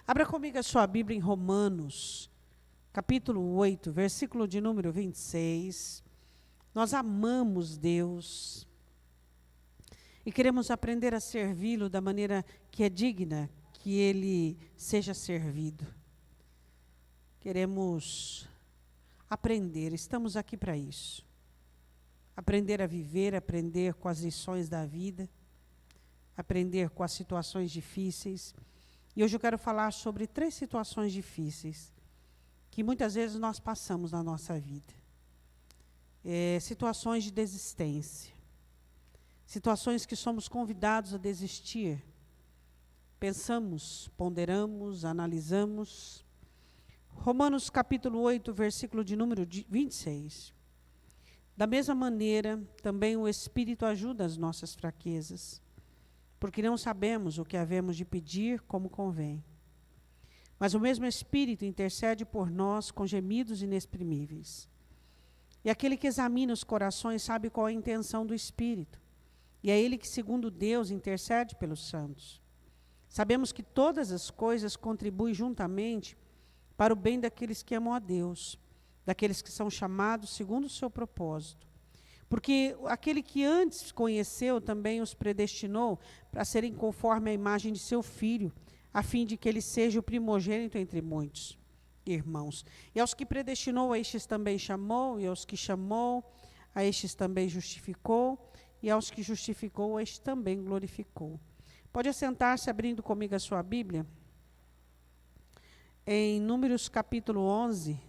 Abra comigo a sua Bíblia em Romanos, capítulo 8, versículo de número 26. Nós amamos Deus e queremos aprender a servi-lo da maneira que é digna que Ele seja servido. Queremos aprender, estamos aqui para isso. Aprender a viver, aprender com as lições da vida, aprender com as situações difíceis. E hoje eu quero falar sobre 3 situações difíceis que muitas vezes nós passamos na nossa vida. Situações de desistência. Situações que somos convidados a desistir. Pensamos, ponderamos, analisamos. Romanos capítulo 8, versículo de número 26. Da mesma maneira, também o Espírito ajuda as nossas fraquezas, porque não sabemos o que havemos de pedir como convém. Mas o mesmo Espírito intercede por nós com gemidos inexprimíveis. E aquele que examina os corações sabe qual é a intenção do Espírito. E é Ele que, segundo Deus, intercede pelos santos. Sabemos que todas as coisas contribuem juntamente para o bem daqueles que amam a Deus, daqueles que são chamados segundo o seu propósito. Porque aquele que antes conheceu também os predestinou para serem conforme a imagem de seu Filho, a fim de que ele seja o primogênito entre muitos irmãos. E aos que predestinou, a estes também chamou, e aos que chamou, a estes também justificou, e aos que justificou, a estes também glorificou. Pode assentar-se abrindo comigo a sua Bíblia. Em Números capítulo 11,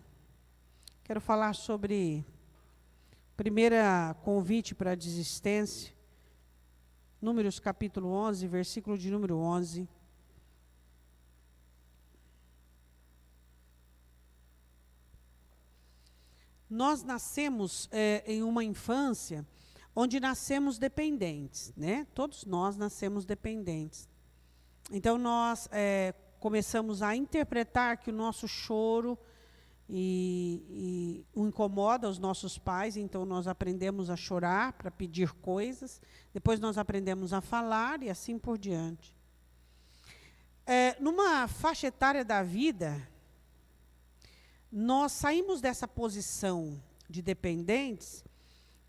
quero falar sobre primeira convite para a desistência. Números capítulo 11, versículo de número 11. Nós nascemos em uma infância onde nascemos dependentes, né? Todos nós nascemos dependentes. Então, nós começamos a interpretar que o nosso choro e incomoda os nossos pais, então nós aprendemos a chorar para pedir coisas, depois nós aprendemos a falar e assim por diante. Numa faixa etária da vida, nós saímos dessa posição de dependentes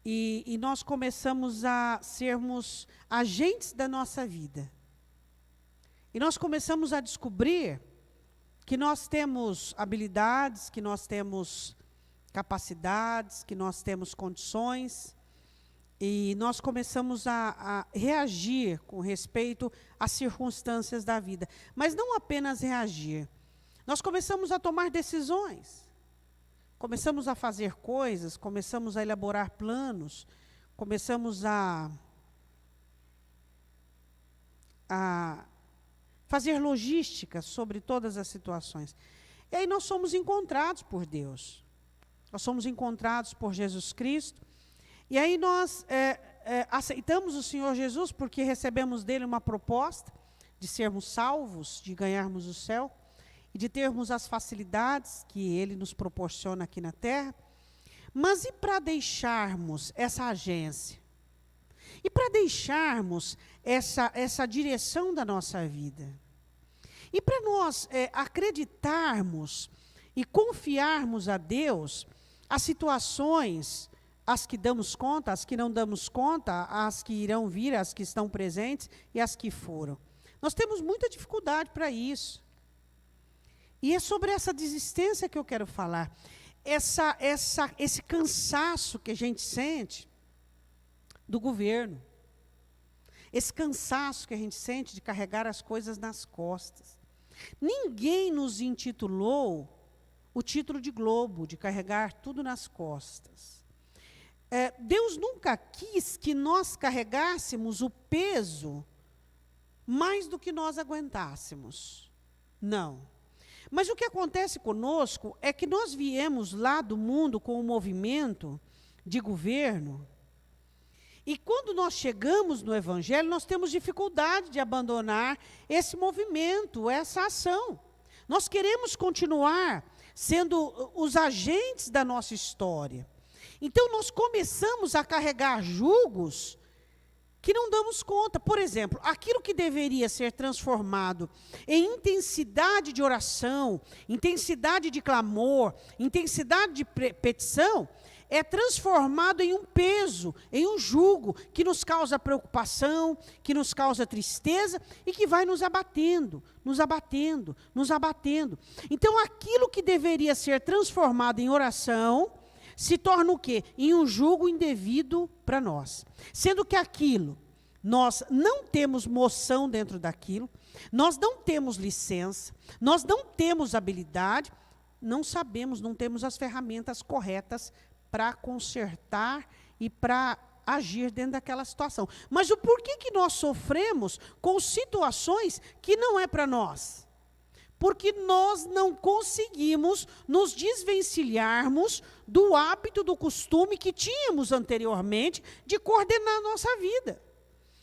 e nós começamos a sermos agentes da nossa vida. E nós começamos a descobrir que nós temos habilidades, que nós temos capacidades, que nós temos condições, e nós começamos a reagir com respeito às circunstâncias da vida. Mas não apenas reagir, nós começamos a tomar decisões, começamos a fazer coisas, começamos a elaborar planos, começamos a fazer logística sobre todas as situações. E aí nós somos encontrados por Deus. Nós somos encontrados por Jesus Cristo. E aí nós aceitamos o Senhor Jesus porque recebemos dele uma proposta de sermos salvos, de ganharmos o céu e de termos as facilidades que ele nos proporciona aqui na terra. Mas e para deixarmos essa agência? E para deixarmos essa direção da nossa vida? E para nós acreditarmos e confiarmos a Deus as situações, as que damos conta, as que não damos conta, as que irão vir, as que estão presentes e as que foram. Nós temos muita dificuldade para isso. E é sobre essa desistência que eu quero falar. Esse cansaço que a gente sente do governo, esse cansaço que a gente sente de carregar as coisas nas costas. Ninguém nos intitulou o título de Globo, de carregar tudo nas costas. Deus nunca quis que nós carregássemos o peso mais do que nós aguentássemos. Não. Mas o que acontece conosco é que nós viemos lá do mundo com um movimento de governo. E quando nós chegamos no Evangelho, nós temos dificuldade de abandonar esse movimento, essa ação. Nós queremos continuar sendo os agentes da nossa história. Então, nós começamos a carregar jugos que não damos conta. Por exemplo, aquilo que deveria ser transformado em intensidade de oração, intensidade de clamor, intensidade de petição, é transformado em um peso, em um jugo, que nos causa preocupação, que nos causa tristeza e que vai nos abatendo, nos abatendo, nos abatendo. Então, aquilo que deveria ser transformado em oração, se torna o quê? Em um jugo indevido para nós. Sendo que aquilo, nós não temos moção dentro daquilo, nós não temos licença, nós não temos habilidade, não sabemos, não temos as ferramentas corretas para consertar e para agir dentro daquela situação. Mas o porquê que nós sofremos com situações que não é para nós? Porque nós não conseguimos nos desvencilharmos do hábito, do costume que tínhamos anteriormente de coordenar a nossa vida.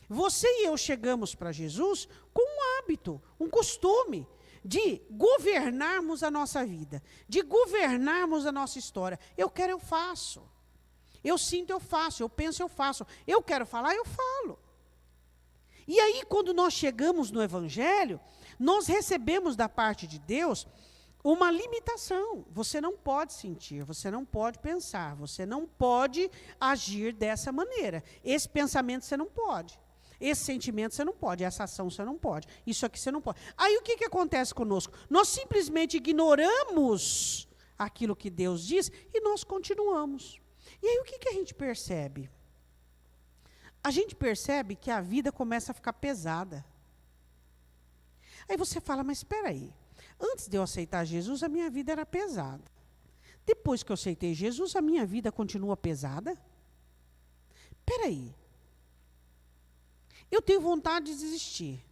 Você e eu chegamos para Jesus com um hábito, um costume de governarmos a nossa vida, de governarmos a nossa história. Eu quero, eu faço. Eu sinto, eu faço. Eu penso, eu faço. Eu quero falar, eu falo. E aí, quando nós chegamos no Evangelho, nós recebemos da parte de Deus uma limitação. Você não pode sentir, você não pode pensar, você não pode agir dessa maneira. Esse pensamento você não pode. Esse sentimento você não pode, essa ação você não pode, isso aqui você não pode. Aí o que acontece conosco? Nós simplesmente ignoramos aquilo que Deus diz e nós continuamos. E aí o que a gente percebe? A gente percebe que a vida começa a ficar pesada. Aí você fala, mas espera aí, antes de eu aceitar Jesus, a minha vida era pesada. Depois que eu aceitei Jesus, a minha vida continua pesada? Espera aí. Eu tenho vontade de desistir.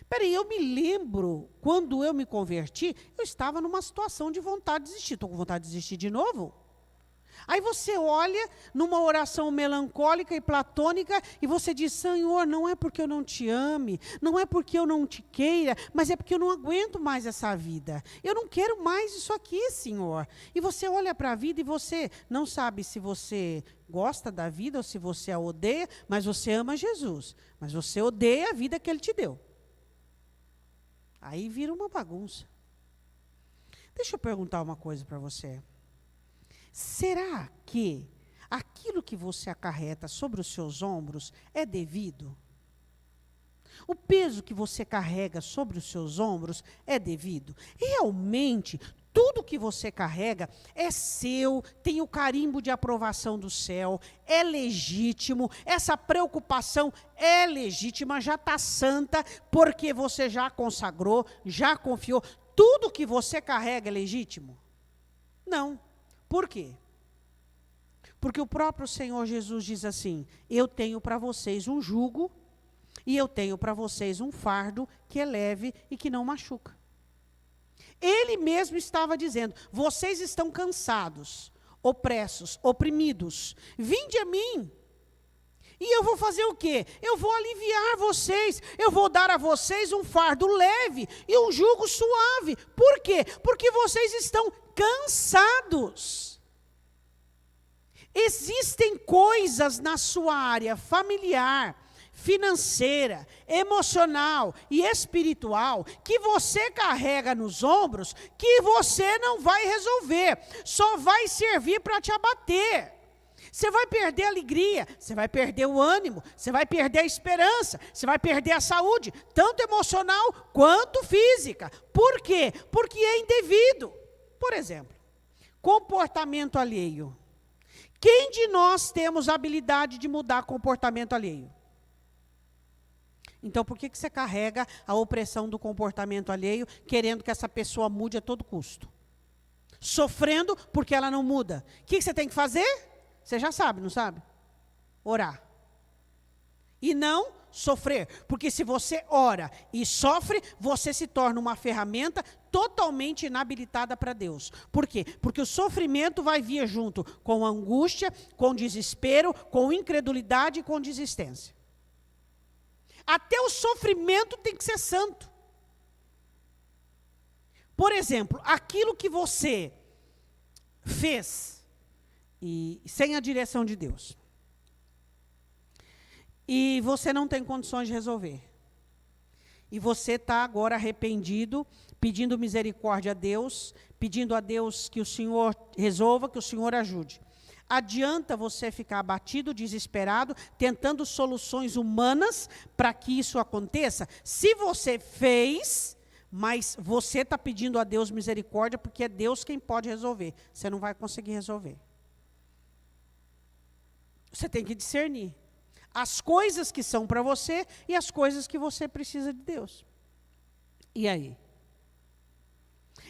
Peraí, eu me lembro, quando eu me converti, eu estava numa situação de vontade de desistir. Estou com vontade de desistir de novo? Aí você olha numa oração melancólica e platônica e você diz, Senhor, não é porque eu não te ame, não é porque eu não te queira, mas é porque eu não aguento mais essa vida. Eu não quero mais isso aqui, Senhor. E você olha para a vida e você não sabe se você gosta da vida ou se você a odeia, mas você ama Jesus. Mas você odeia a vida que Ele te deu. Aí vira uma bagunça. Deixa eu perguntar uma coisa para você. Será que aquilo que você acarreta sobre os seus ombros é devido? O peso que você carrega sobre os seus ombros é devido? Realmente, tudo que você carrega é seu, tem o carimbo de aprovação do céu, é legítimo, essa preocupação é legítima, já está santa, porque você já consagrou, já confiou. Tudo que você carrega é legítimo? Não. Por quê? Porque o próprio Senhor Jesus diz assim, eu tenho para vocês um jugo e eu tenho para vocês um fardo que é leve e que não machuca. Ele mesmo estava dizendo, vocês estão cansados, opressos, oprimidos, vinde a mim. E eu vou fazer o quê? Eu vou aliviar vocês, eu vou dar a vocês um fardo leve e um jugo suave. Por quê? Porque vocês estão cansados. Existem coisas na sua área familiar, financeira, emocional e espiritual que você carrega nos ombros que você não vai resolver, só vai servir para te abater. Você vai perder a alegria, você vai perder o ânimo, você vai perder a esperança, você vai perder a saúde, tanto emocional quanto física. Por quê? Porque é indevido. Por exemplo, comportamento alheio. Quem de nós temos a habilidade de mudar comportamento alheio? Então, por que você carrega a opressão do comportamento alheio, querendo que essa pessoa mude a todo custo? Sofrendo porque ela não muda. O que você tem que fazer? Você já sabe, não sabe? Orar. E não sofrer. Porque se você ora e sofre, você se torna uma ferramenta totalmente inabilitada para Deus. Por quê? Porque o sofrimento vai vir junto com angústia, com desespero, com incredulidade e com desistência. Até o sofrimento tem que ser santo. Por exemplo, aquilo que você fez e sem a direção de Deus. e você não tem condições de resolver. E você está agora arrependido, pedindo misericórdia a Deus, pedindo a Deus que o Senhor resolva, que o Senhor ajude. Adianta você ficar abatido, desesperado, tentando soluções humanas para que isso aconteça? Se você fez, mas você está pedindo a Deus misericórdia, porque é Deus quem pode resolver. Você não vai conseguir resolver. Você tem que discernir as coisas que são para você e as coisas que você precisa de Deus. E aí?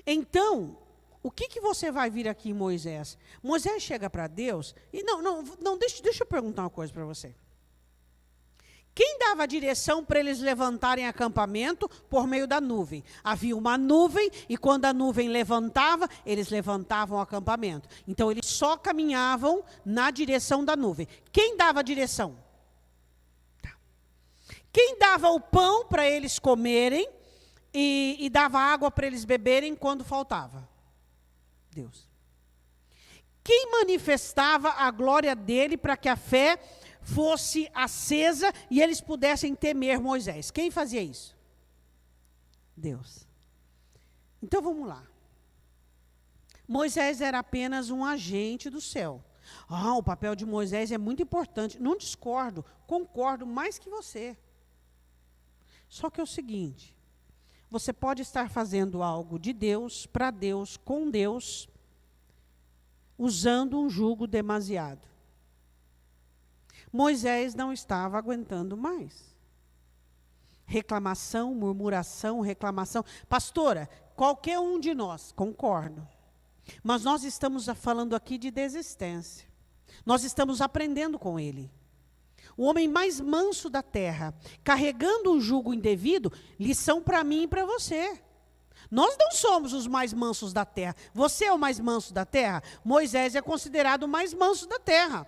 Então, o que você vai vir aqui em Moisés? Moisés chega para Deus e deixa eu perguntar uma coisa para você. Quem dava a direção para eles levantarem acampamento? Por meio da nuvem. Havia uma nuvem e quando a nuvem levantava, eles levantavam o acampamento. Então eles só caminhavam na direção da nuvem. Quem dava a direção? Quem dava o pão para eles comerem e dava água para eles beberem quando faltava? Deus. Quem manifestava a glória dele para que a fé fosse acesa e eles pudessem temer Moisés? Quem fazia isso? Deus. Então vamos lá. Moisés era apenas um agente do céu. O papel de Moisés é muito importante. Não discordo, concordo mais que você. Só que é o seguinte, você pode estar fazendo algo de Deus, para Deus, com Deus, usando um jugo demasiado. Moisés não estava aguentando mais. Reclamação, murmuração, reclamação. Pastora, qualquer um de nós, concordo. Mas nós estamos falando aqui de desistência. Nós estamos aprendendo com ele. O homem mais manso da terra, carregando um jugo indevido, lição para mim e para você. Nós não somos os mais mansos da terra. Você é o mais manso da terra? Moisés é considerado o mais manso da terra.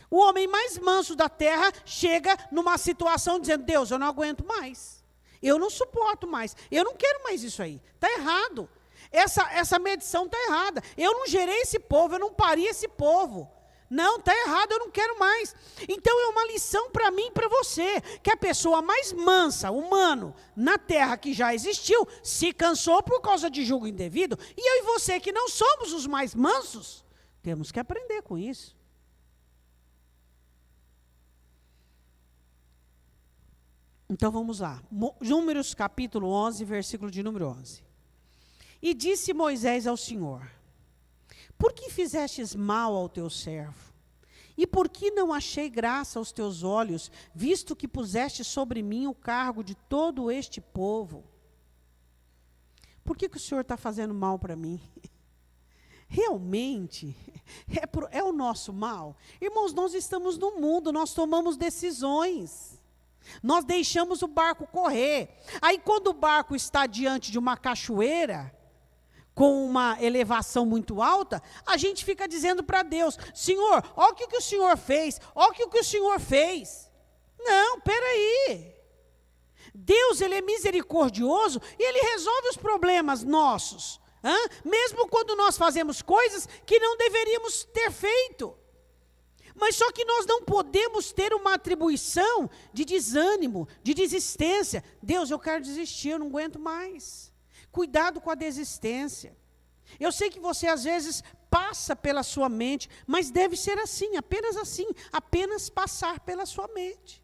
O homem mais manso da terra chega numa situação dizendo, Deus, eu não aguento mais. Eu não suporto mais. Eu não quero mais isso aí. Está errado. Essa medição está errada. Eu não gerei esse povo, eu não pari esse povo. Não, está errado, eu não quero mais. Então é uma lição para mim e para você, que a pessoa mais mansa, humano, na terra que já existiu, se cansou por causa de jugo indevido, e eu e você que não somos os mais mansos, temos que aprender com isso. Então vamos lá, Números capítulo 11, versículo de número 11. E disse Moisés ao Senhor, por que fizestes mal ao teu servo? E por que não achei graça aos teus olhos, visto que puseste sobre mim o cargo de todo este povo? Por que o Senhor está fazendo mal para mim? Realmente, é o nosso mal? Irmãos, nós estamos no mundo, nós tomamos decisões. Nós deixamos o barco correr. Aí quando o barco está diante de uma cachoeira, com uma elevação muito alta, a gente fica dizendo para Deus, Senhor, olha o que o Senhor fez, olha o que o Senhor fez. Não, peraí. Deus, Ele é misericordioso e Ele resolve os problemas nossos. Mesmo quando nós fazemos coisas que não deveríamos ter feito. Mas só que nós não podemos ter uma atribuição de desânimo, de desistência. Deus, eu quero desistir, eu não aguento mais. Cuidado com a desistência. Eu sei que você às vezes passa pela sua mente, mas deve ser assim, apenas passar pela sua mente.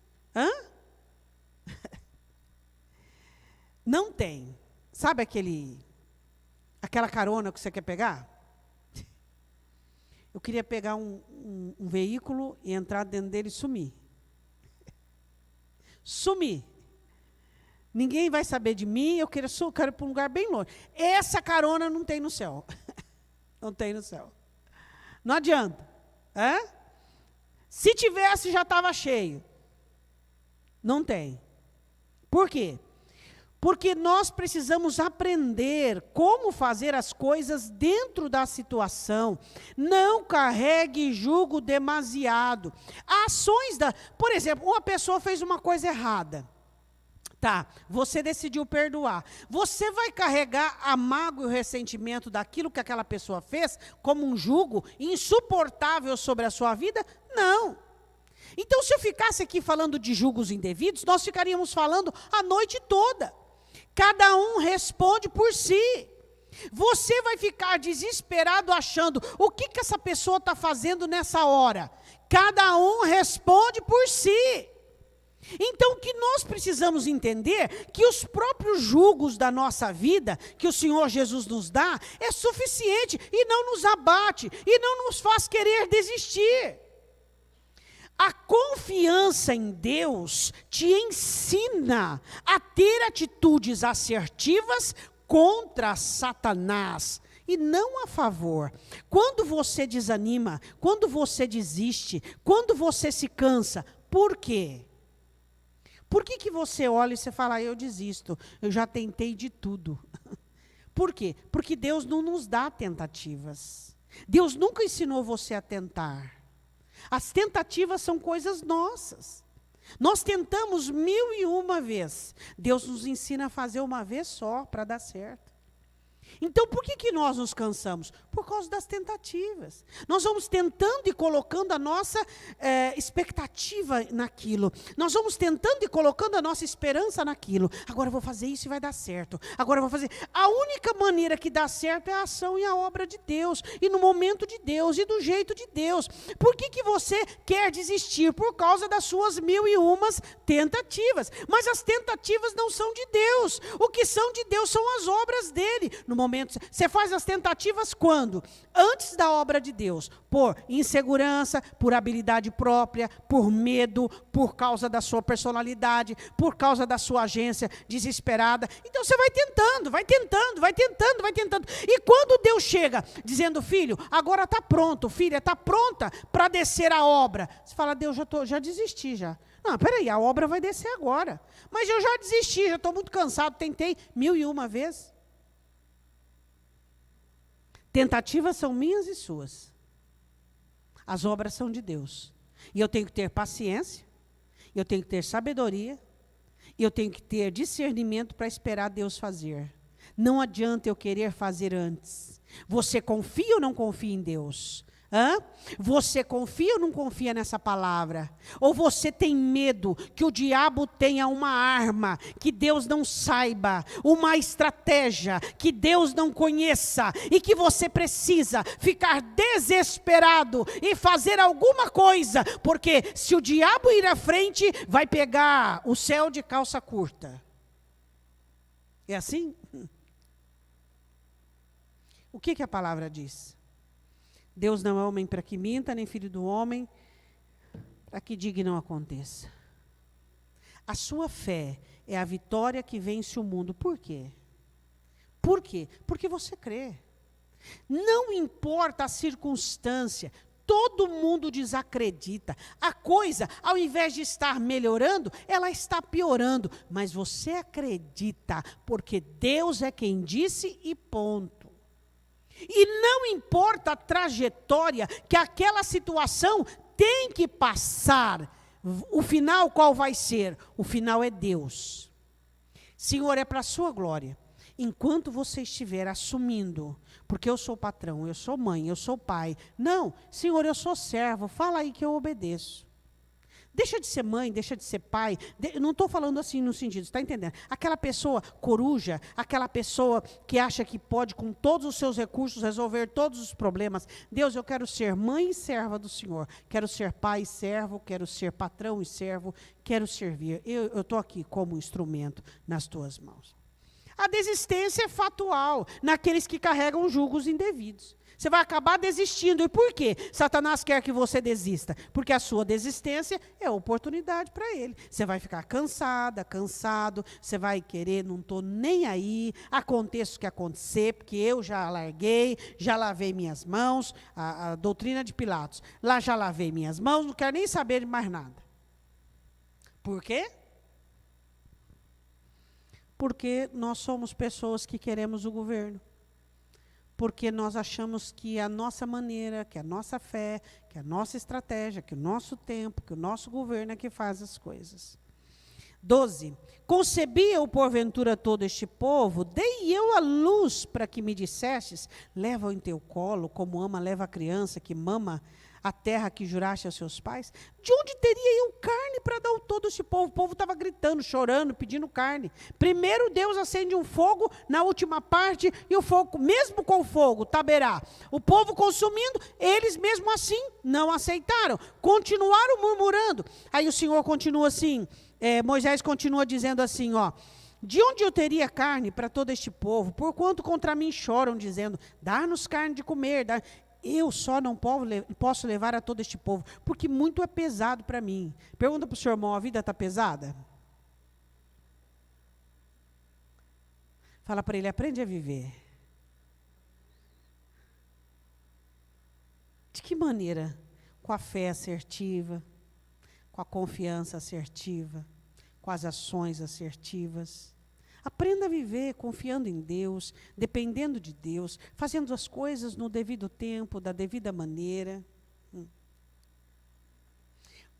Não tem. Sabe aquela carona que você quer pegar? Eu queria pegar um veículo e entrar dentro dele e sumir. Sumir. Ninguém vai saber de mim, eu quero ir para um lugar bem longe. Essa carona não tem no céu. Não tem no céu. Não adianta. Se tivesse, já estava cheio. Não tem. Por quê? Porque nós precisamos aprender como fazer as coisas dentro da situação. Não carregue jugo demasiado. Ações por exemplo, uma pessoa fez uma coisa errada. Tá, você decidiu perdoar. Você vai carregar a mágoa e o ressentimento daquilo que aquela pessoa fez como um jugo insuportável sobre a sua vida? Não. Então, se eu ficasse aqui falando de julgos indevidos, nós ficaríamos falando a noite toda. Cada um responde por si. Você vai ficar desesperado achando, o que essa pessoa está fazendo nessa hora? Cada um responde por si. Então, o que nós precisamos entender, que os próprios julgos da nossa vida, que o Senhor Jesus nos dá, é suficiente e não nos abate, e não nos faz querer desistir. A confiança em Deus te ensina a ter atitudes assertivas contra Satanás e não a favor. Quando você desanima, quando você desiste, quando você se cansa, por quê? Por que você olha e você fala, eu desisto, eu já tentei de tudo? Por quê? Porque Deus não nos dá tentativas. Deus nunca ensinou você a tentar. As tentativas são coisas nossas. Nós tentamos 1001 vezes. Deus nos ensina a fazer uma vez só para dar certo. Então, por que nós nos cansamos? Por causa das tentativas. Nós vamos tentando e colocando a nossa expectativa naquilo. Nós vamos tentando e colocando a nossa esperança naquilo. Agora eu vou fazer isso e vai dar certo. Agora eu vou fazer. A única maneira que dá certo é a ação e a obra de Deus. E no momento de Deus e do jeito de Deus. Por que você quer desistir? Por causa das suas 1001 tentativas. Mas as tentativas não são de Deus. O que são de Deus são as obras dele. No momento, você faz as tentativas quando? Antes da obra de Deus, por insegurança, por habilidade própria, por medo, por causa da sua personalidade, por causa da sua agência desesperada. Então você vai tentando, vai tentando, vai tentando, vai tentando. E quando Deus chega dizendo, filho, agora está pronto, filha, está pronta para descer a obra. Você fala, Deus, já desisti já. Não, peraí, a obra vai descer agora. Mas eu já desisti, já estou muito cansado, tentei 1001 vezes. Tentativas são minhas e suas. As obras são de Deus. E eu tenho que ter paciência, eu tenho que ter sabedoria, e eu tenho que ter discernimento para esperar Deus fazer. Não adianta eu querer fazer antes. Você confia ou não confia em Deus? Você confia ou não confia nessa palavra? Ou você tem medo que o diabo tenha uma arma que Deus não saiba, uma estratégia que Deus não conheça e que você precisa ficar desesperado e fazer alguma coisa, porque se o diabo ir à frente, vai pegar o céu de calça curta. É assim? O que a palavra diz? Deus não é homem para que minta, nem filho do homem para que diga e não aconteça. A sua fé é a vitória que vence o mundo. Por quê? Por quê? Porque você crê. Não importa a circunstância, todo mundo desacredita. A coisa, ao invés de estar melhorando, ela está piorando. Mas você acredita, porque Deus é quem disse e ponto. E não importa a trajetória que aquela situação tem que passar, o final qual vai ser? O final é Deus. Senhor, é para a sua glória. Enquanto você estiver assumindo, porque eu sou patrão, eu sou mãe, eu sou pai. Não, Senhor, eu sou servo, fala aí que eu obedeço. Deixa de ser mãe, deixa de ser pai. Não estou falando assim no sentido, está entendendo? Aquela pessoa coruja, aquela pessoa que acha que pode, com todos os seus recursos, resolver todos os problemas. Deus, eu quero ser mãe e serva do Senhor. Quero ser pai e servo, quero ser patrão e servo, quero servir. Eu estou aqui como instrumento nas tuas mãos. A desistência é fatual naqueles que carregam julgos indevidos. Você vai acabar desistindo. E por quê? Satanás quer que você desista. Porque a sua desistência é oportunidade para ele. Você vai ficar cansada, cansado, você vai querer, não estou nem aí, aconteça o que acontecer, porque eu já larguei, já lavei minhas mãos, a doutrina de Pilatos. Lá já lavei minhas mãos, não quero nem saber de mais nada. Por quê? Porque nós somos pessoas que queremos o governo. Porque nós achamos que a nossa maneira, que a nossa fé, que a nossa estratégia, que o nosso tempo, que o nosso governo é que faz as coisas. 12. Concebia-o porventura todo este povo, dei eu a luz para que me dissestes, leva-o em teu colo, como ama leva a criança que mama a terra que juraste aos seus pais? De onde teria eu carne para dar a todo esse povo? O povo estava gritando, chorando, pedindo carne. Primeiro Deus acende um fogo na última parte, e o fogo, mesmo com o fogo, taberá. O povo consumindo, eles mesmo assim não aceitaram. Continuaram murmurando. Aí o Senhor continua assim, Moisés continua dizendo assim, ó. De onde eu teria carne para todo este povo? Porquanto contra mim choram, dizendo, dá-nos carne de comer. Eu só não posso levar a todo este povo, porque muito é pesado para mim. Pergunta para o seu irmão, a vida está pesada? Fala para ele, aprende a viver. De que maneira? Com a fé assertiva, com a confiança assertiva, com as ações assertivas. Aprenda a viver confiando em Deus, dependendo de Deus, fazendo as coisas no devido tempo, da devida maneira.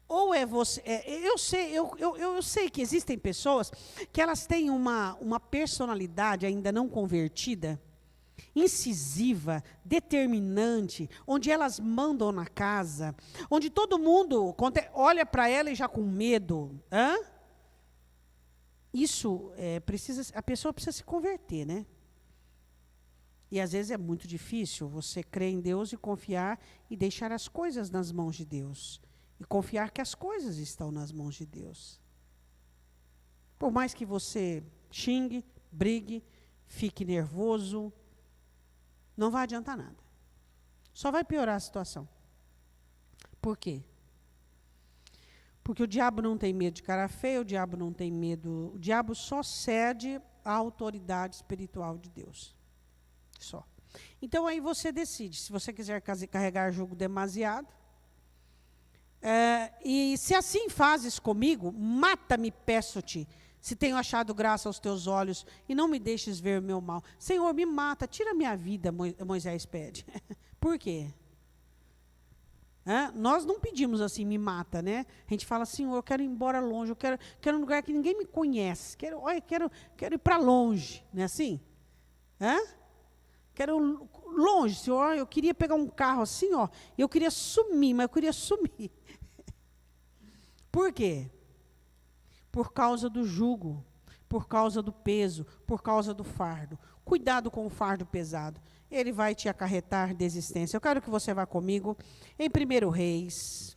Ou é você... eu sei que existem pessoas que elas têm uma personalidade ainda não convertida, incisiva, determinante, onde elas mandam na casa, onde todo mundo olha para ela e já com medo. Isso a pessoa precisa se converter, né? E às vezes é muito difícil você crer em Deus e confiar e deixar as coisas nas mãos de Deus. E confiar que as coisas estão nas mãos de Deus. Por mais que você xingue, brigue, fique nervoso, não vai adiantar nada. Só vai piorar a situação. Por quê? Porque o diabo não tem medo de cara feia, o diabo não tem medo... O diabo só cede à autoridade espiritual de Deus. Só. Então, aí você decide. Se você quiser carregar jugo demasiado, e se assim fazes comigo, mata-me, peço-te, se tenho achado graça aos teus olhos, e não me deixes ver o meu mal. Senhor, me mata, tira a minha vida, Moisés pede. Por quê? Nós não pedimos assim, me mata, né? A gente fala, Senhor, eu quero ir embora longe, eu quero um lugar que ninguém me conhece, quero ir para longe, não é assim? Quero longe, Senhor, eu queria pegar um carro assim, ó, eu queria sumir, mas eu queria sumir. Por quê? Por causa do jugo, por causa do peso, por causa do fardo. Cuidado com o fardo pesado. Ele vai te acarretar desistência. Eu quero que você vá comigo em 1 Reis.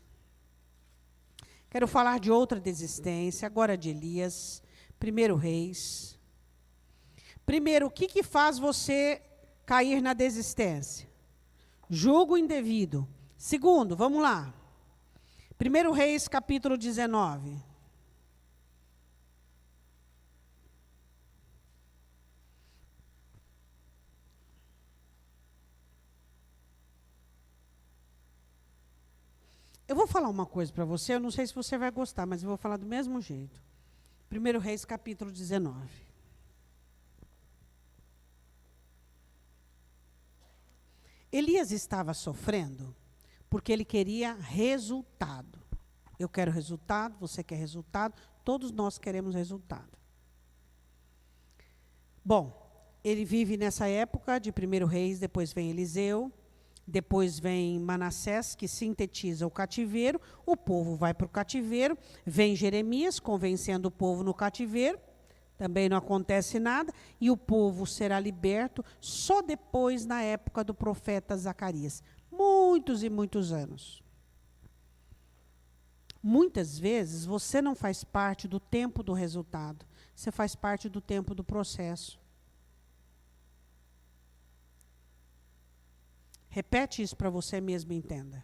Quero falar de outra desistência, agora de Elias. 1 Reis. Primeiro, o que faz você cair na desistência? Jugo indevido. Segundo, vamos lá. 1 Reis, capítulo 19. Eu vou falar uma coisa para você, eu não sei se você vai gostar, mas eu vou falar do mesmo jeito. 1 Reis, capítulo 19. Elias estava sofrendo porque ele queria resultado. Eu quero resultado, você quer resultado, todos nós queremos resultado. Bom, ele vive nessa época de 1 Reis, depois vem Eliseu, depois vem Manassés, que sintetiza o cativeiro, o povo vai para o cativeiro, vem Jeremias, convencendo o povo no cativeiro, também não acontece nada, e o povo será liberto só depois, na época do profeta Zacarias. Muitos e muitos anos. Muitas vezes, você não faz parte do tempo do resultado, você faz parte do tempo do processo. Repete isso para você mesmo e entenda.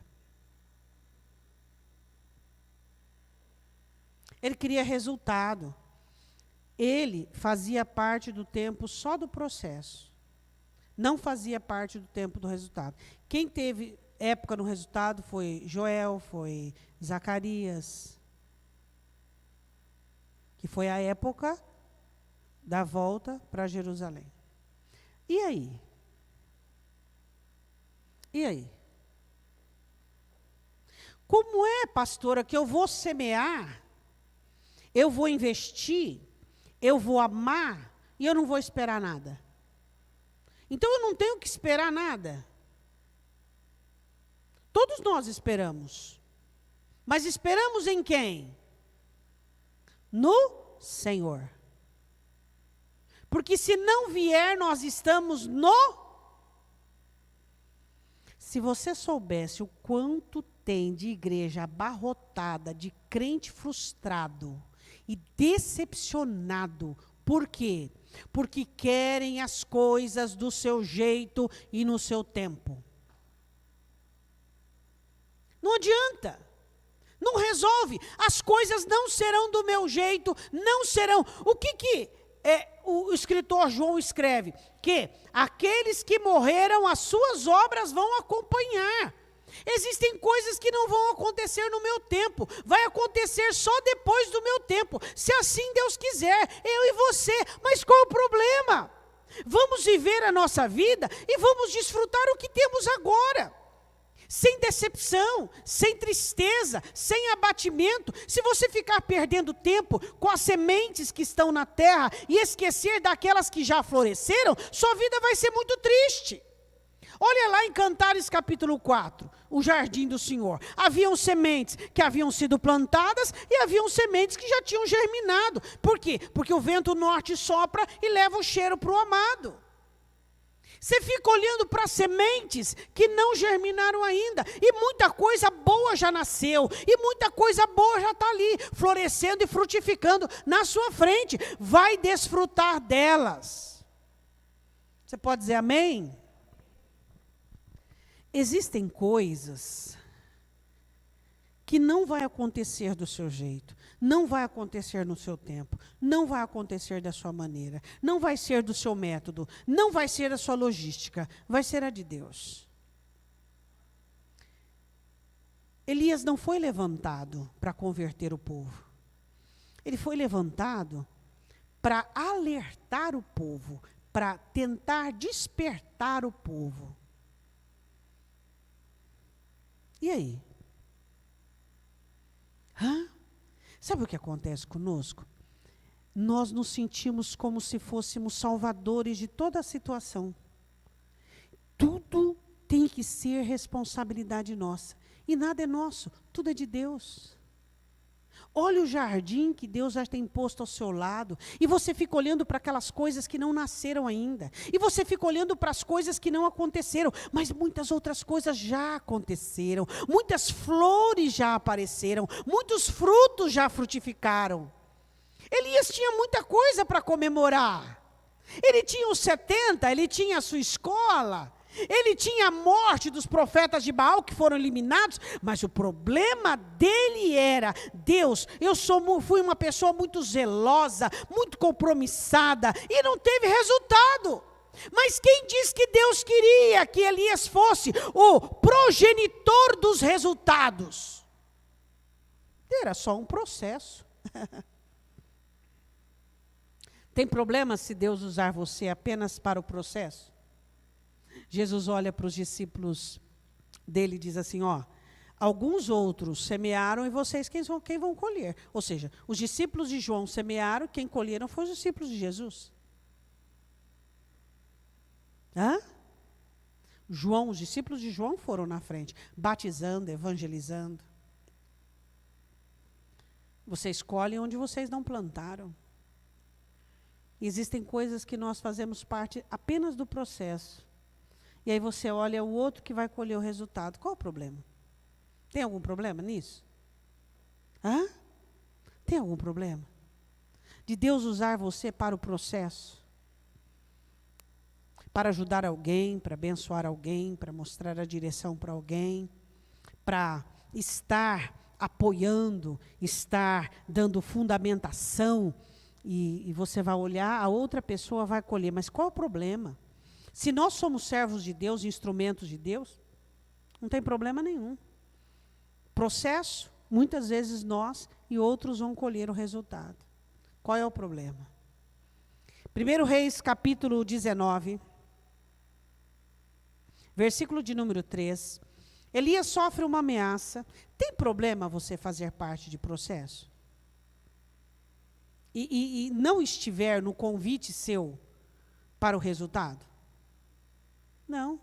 Ele queria resultado. Ele fazia parte do tempo só do processo. Não fazia parte do tempo do resultado. Quem teve época no resultado foi Joel, foi Zacarias, que foi a época da volta para Jerusalém. E aí? E aí? Como é, pastora, que eu vou semear, eu vou investir, eu vou amar e eu não vou esperar nada? Então eu não tenho que esperar nada. Todos nós esperamos. Mas esperamos em quem? No Senhor. Porque se não vier, nós estamos no... Se você soubesse o quanto tem de igreja abarrotada, de crente frustrado e decepcionado. Por quê? Porque querem as coisas do seu jeito e no seu tempo. Não adianta. Não resolve. As coisas não serão do meu jeito, não serão. O que o escritor João escreve? Que aqueles que morreram, as suas obras vão acompanhar. Existem coisas que não vão acontecer no meu tempo. Vai acontecer só depois do meu tempo. Se assim Deus quiser, eu e você. Mas qual o problema? Vamos viver a nossa vida e vamos desfrutar o que temos agora. Sem decepção, sem tristeza, sem abatimento. Se você ficar perdendo tempo com as sementes que estão na terra e esquecer daquelas que já floresceram, sua vida vai ser muito triste. Olha lá em Cantares capítulo 4, o jardim do Senhor. Haviam sementes que haviam sido plantadas e haviam sementes que já tinham germinado. Por quê? Porque o vento norte sopra e leva o cheiro para o amado. Você fica olhando para sementes que não germinaram ainda. E muita coisa boa já nasceu. E muita coisa boa já está ali, florescendo e frutificando na sua frente. Vai desfrutar delas. Você pode dizer amém? Existem coisas que não vai acontecer do seu jeito, não vai acontecer no seu tempo, não vai acontecer da sua maneira, não vai ser do seu método, não vai ser da sua logística, vai ser a de Deus. Elias não foi levantado para converter o povo. Ele foi levantado para alertar o povo, para tentar despertar o povo. E aí? Sabe o que acontece conosco? Nós nos sentimos como se fôssemos salvadores de toda a situação. Tudo tem que ser responsabilidade nossa. E nada é nosso, tudo é de Deus. Olha o jardim que Deus já tem posto ao seu lado. E você fica olhando para aquelas coisas que não nasceram ainda. E você fica olhando para as coisas que não aconteceram. Mas muitas outras coisas já aconteceram. Muitas flores já apareceram. Muitos frutos já frutificaram. Elias tinha muita coisa para comemorar. Ele tinha os 70, ele tinha a sua escola. Ele tinha a morte dos profetas de Baal que foram eliminados, mas o problema dele era: Deus, fui uma pessoa muito zelosa, muito compromissada, e não teve resultado. Mas quem diz que Deus queria que Elias fosse o progenitor dos resultados? Era só um processo. Tem problema se Deus usar você apenas para o processo? Jesus olha para os discípulos dele e diz assim, alguns outros semearam e vocês quem vão colher. Ou seja, os discípulos de João semearam, quem colheram foram os discípulos de Jesus. Os discípulos de João foram na frente, batizando, evangelizando. Vocês colhem onde vocês não plantaram. Existem coisas que nós fazemos parte apenas do processo. E aí você olha o outro que vai colher o resultado. Qual o problema? Tem algum problema nisso? Tem algum problema? De Deus usar você para o processo? Para ajudar alguém, para abençoar alguém, para mostrar a direção para alguém, para estar apoiando, estar dando fundamentação, e você vai olhar, a outra pessoa vai colher. Mas qual o problema? Se nós somos servos de Deus, instrumentos de Deus, não tem problema nenhum. Processo, muitas vezes nós e outros vão colher o resultado. Qual é o problema? 1 Reis, capítulo 19, versículo de número 3. Elias sofre uma ameaça. Tem problema você fazer parte de processo? E não estiver no convite seu para o resultado? Não.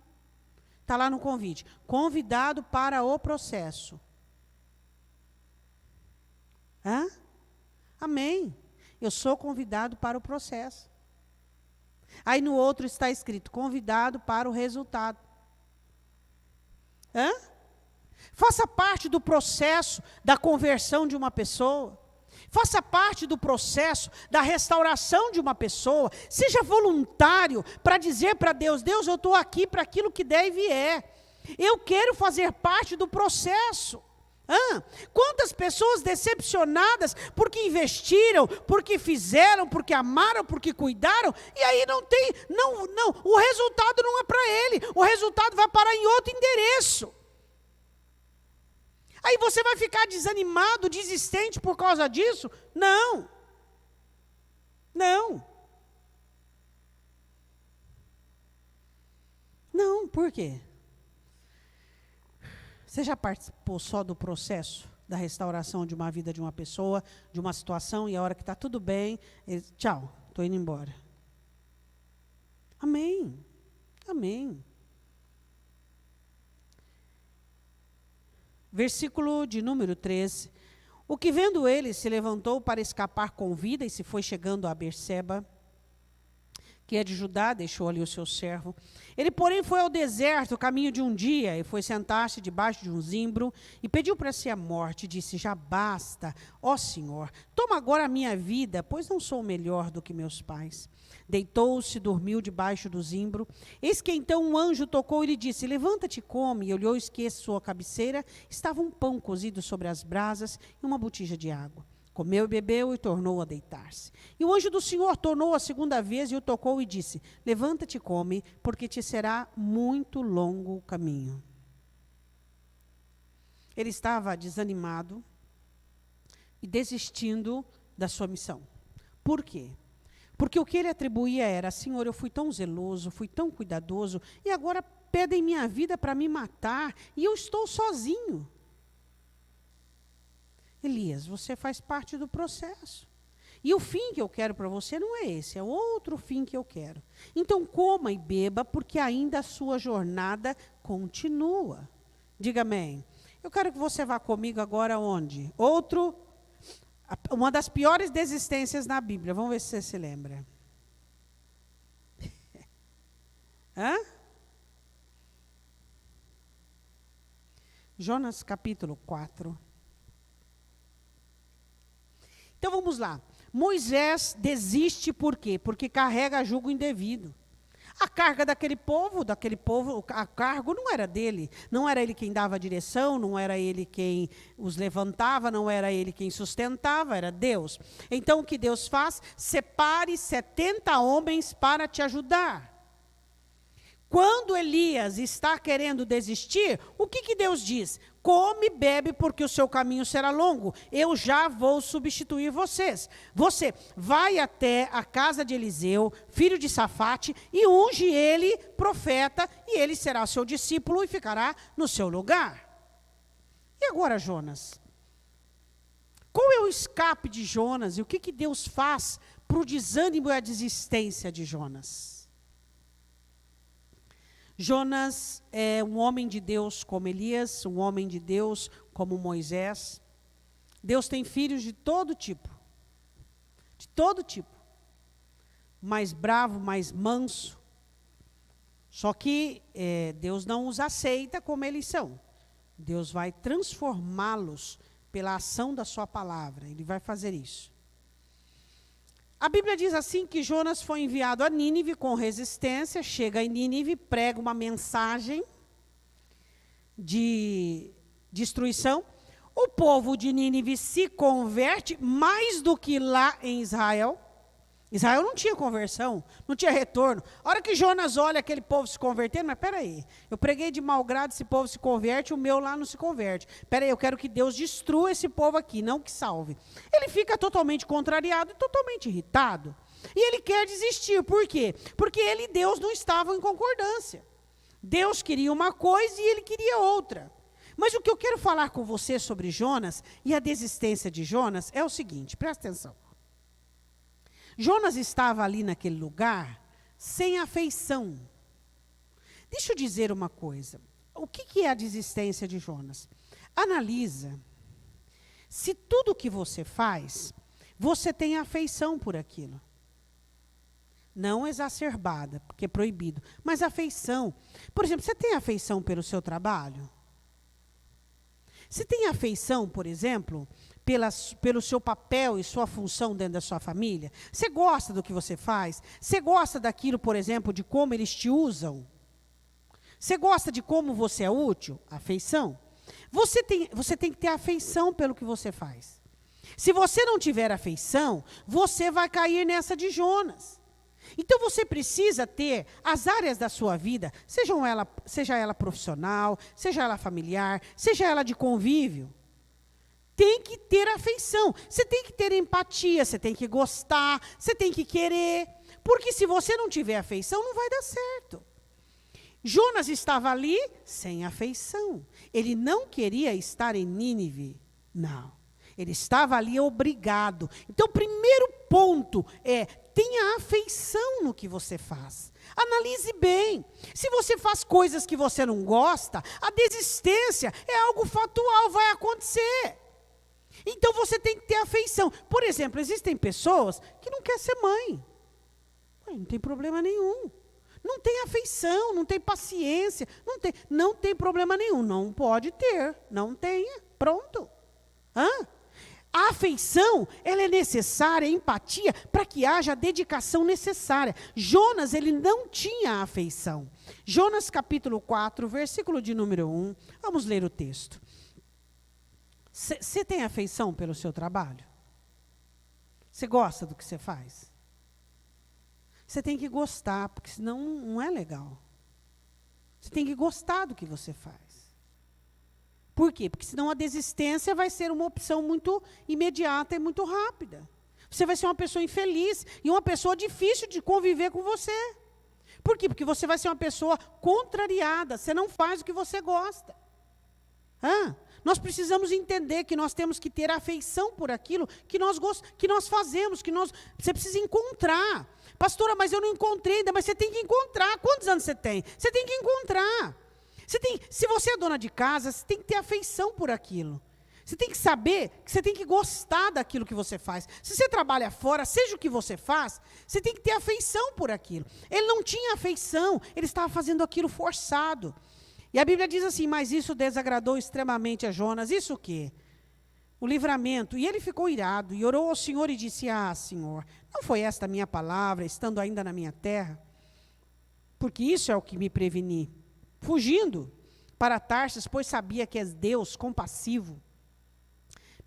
Está lá no convite. Convidado para o processo. Hã? Amém. Eu sou convidado para o processo. Aí no outro está escrito, convidado para o resultado. Hã? Faça parte do processo da conversão de uma pessoa. Faça parte do processo da restauração de uma pessoa. Seja voluntário para dizer para Deus, Deus, eu estou aqui para aquilo que der e vier. Eu quero fazer parte do processo. Quantas pessoas decepcionadas porque investiram, porque fizeram, porque amaram, porque cuidaram, e aí não, o resultado não é para ele, o resultado vai parar em outro endereço. Aí você vai ficar desanimado, desistente por causa disso? Não. Não. Não, por quê? Você já participou só do processo da restauração de uma vida de uma pessoa, de uma situação, e a hora que está tudo bem, tchau, estou indo embora. Amém. Amém. Versículo de número 13. O que vendo ele se levantou para escapar com vida e se foi chegando a Berseba, que é de Judá, deixou ali o seu servo. Ele, porém, foi ao deserto, caminho de um dia, e foi sentar-se debaixo de um zimbro, e pediu para si a morte, e disse, já basta, ó Senhor, toma agora a minha vida, pois não sou melhor do que meus pais. Deitou-se, dormiu debaixo do zimbro. Eis que então um anjo tocou e lhe disse, levanta-te e come. E olhou, eis que à sua cabeceira estava um pão cozido sobre as brasas e uma botija de água. Comeu e bebeu e tornou a deitar-se. E o anjo do Senhor tornou a segunda vez e o tocou e disse, levanta-te e come, porque te será muito longo o caminho. Ele estava desanimado e desistindo da sua missão. Por quê? Porque o que ele atribuía era, Senhor, eu fui tão zeloso, fui tão cuidadoso, e agora pedem minha vida para me matar, e eu estou sozinho. Elias, você faz parte do processo. E o fim que eu quero para você não é esse, é outro fim que eu quero. Então coma e beba, porque ainda a sua jornada continua. Diga amém. Eu quero que você vá comigo agora onde? Uma das piores desistências na Bíblia. Vamos ver se você se lembra. Jonas capítulo 4. Então vamos lá. Moisés desiste por quê? Porque carrega jugo indevido. A carga daquele povo, a cargo não era dele. Não era ele quem dava a direção, não era ele quem os levantava, não era ele quem sustentava, era Deus. Então o que Deus faz? Separe 70 homens para te ajudar. Quando Elias está querendo desistir, o que Deus diz? Come e bebe, porque o seu caminho será longo. Eu já vou substituir vocês. Você vai até a casa de Eliseu, filho de Safate, e unge ele profeta, e ele será seu discípulo e ficará no seu lugar. E agora, Jonas? Qual é o escape de Jonas? E o que Deus faz para o desânimo e a desistência de Jonas? Jonas é um homem de Deus como Elias, um homem de Deus como Moisés. Deus tem filhos de todo tipo. De todo tipo. Mais bravo, mais manso. Só que Deus não os aceita como eles são. Deus vai transformá-los pela ação da sua palavra. Ele vai fazer isso. A Bíblia diz assim que Jonas foi enviado a Nínive com resistência, chega em Nínive, prega uma mensagem de destruição. O povo de Nínive se converte mais do que lá em Israel. Israel não tinha conversão, não tinha retorno. A hora que Jonas olha aquele povo se convertendo, mas peraí, eu preguei de mau grado, esse povo se converte, o meu lá não se converte. Peraí, eu quero que Deus destrua esse povo aqui, não que salve. Ele fica totalmente contrariado, totalmente irritado. E ele quer desistir, por quê? Porque ele e Deus não estavam em concordância. Deus queria uma coisa e ele queria outra. Mas o que eu quero falar com você sobre Jonas e a desistência de Jonas é o seguinte, presta atenção. Jonas estava ali naquele lugar sem afeição. Deixa eu dizer uma coisa. O que é a desistência de Jonas? Analisa se tudo que você faz, você tem afeição por aquilo. Não exacerbada, porque é proibido, mas afeição. Por exemplo, você tem afeição pelo seu trabalho? Você tem afeição, por exemplo, pelo seu papel e sua função dentro da sua família? Você gosta do que você faz? Você gosta daquilo, por exemplo, de como eles te usam? Você gosta de como você é útil? Afeição. Você tem que ter afeição pelo que você faz. Se você não tiver afeição, você vai cair nessa de Jonas. Então você precisa ter as áreas da sua vida, seja ela profissional, seja ela familiar, seja ela de convívio. Tem que ter afeição. Você tem que ter empatia, você tem que gostar, você tem que querer. Porque se você não tiver afeição, não vai dar certo. Jonas estava ali sem afeição. Ele não queria estar em Nínive. Não. Ele estava ali obrigado. Então, o primeiro ponto é: tenha afeição no que você faz. Analise bem. Se você faz coisas que você não gosta, a desistência é algo fatual, vai acontecer. Então, você tem que ter afeição. Por exemplo, existem pessoas que não querem ser mãe. Não tem problema nenhum. Não tem afeição, não tem paciência, não tem problema nenhum. Não pode ter, não tenha, pronto. A afeição, ela é necessária, a empatia, para que haja a dedicação necessária. Jonas, ele não tinha afeição. Jonas capítulo 4, versículo de número 1, vamos ler o texto. Você tem afeição pelo seu trabalho? Você gosta do que você faz? Você tem que gostar, porque senão não é legal. Você tem que gostar do que você faz. Por quê? Porque senão a desistência vai ser uma opção muito imediata e muito rápida. Você vai ser uma pessoa infeliz e uma pessoa difícil de conviver com você. Por quê? Porque você vai ser uma pessoa contrariada, você não faz o que você gosta. Nós precisamos entender que nós temos que ter afeição por aquilo que nós fazemos, você precisa encontrar. Pastora, mas eu não encontrei ainda, mas você tem que encontrar. Quantos anos você tem? Você tem que encontrar. Se você é dona de casa, você tem que ter afeição por aquilo. Você tem que saber que você tem que gostar daquilo que você faz. Se você trabalha fora, seja o que você faz, você tem que ter afeição por aquilo. Ele não tinha afeição, ele estava fazendo aquilo forçado. E a Bíblia diz assim: mas isso desagradou extremamente a Jonas. Isso o quê? O livramento. E ele ficou irado e orou ao Senhor e disse: Senhor, não foi esta a minha palavra, estando ainda na minha terra? Porque isso é o que me preveni. Fugindo para Tarsis, pois sabia que és Deus compassivo,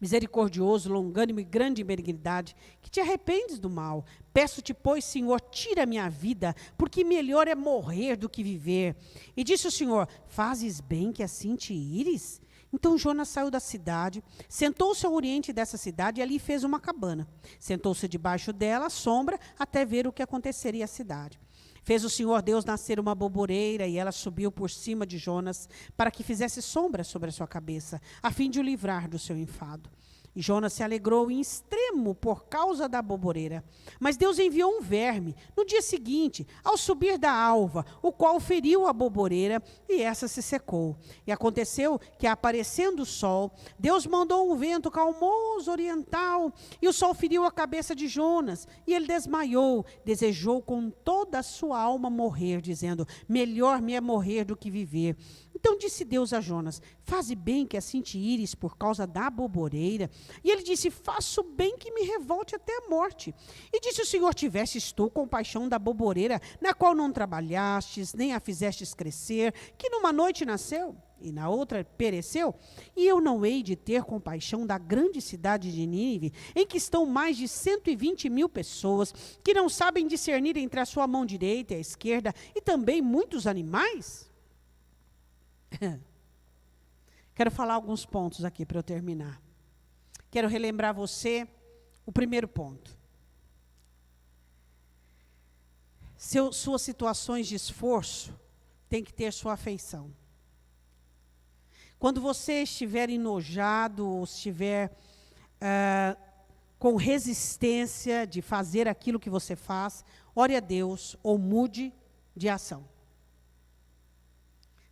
misericordioso, longânimo e grande em benignidade, que te arrependes do mal. Peço-te, pois, Senhor, tira a minha vida, porque melhor é morrer do que viver. E disse o Senhor: fazes bem que assim te ires? Então Jonas saiu da cidade, sentou-se ao oriente dessa cidade e ali fez uma cabana. Sentou-se debaixo dela, à sombra, até ver o que aconteceria à cidade. Fez o Senhor Deus nascer uma boboreira, e ela subiu por cima de Jonas, para que fizesse sombra sobre a sua cabeça, a fim de o livrar do seu enfado. E Jonas se alegrou em extremo por causa da boboreira. Mas Deus enviou um verme no dia seguinte, ao subir da alva, o qual feriu a boboreira, e essa se secou. E aconteceu que, aparecendo o sol, Deus mandou um vento calmoso oriental, e o sol feriu a cabeça de Jonas, e ele desmaiou, desejou com toda a sua alma morrer, dizendo: melhor me é morrer do que viver. Então disse Deus a Jonas: faze bem que assim te ires por causa da boboreira. E ele disse: faço bem que me revolte até a morte. E disse o Senhor: tivestes tu compaixão da boboreira, na qual não trabalhastes, nem a fizestes crescer, que numa noite nasceu, e na outra pereceu? E eu não hei de ter compaixão da grande cidade de Nínive, em que estão mais de 120.000 pessoas, que não sabem discernir entre a sua mão direita e a esquerda, e também muitos animais? Quero falar alguns pontos aqui para eu terminar. Quero relembrar você o primeiro ponto. Suas situações de esforço têm que ter sua afeição. Quando você estiver enojado, ou estiver com resistência de fazer aquilo que você faz, ore a Deus ou mude de ação.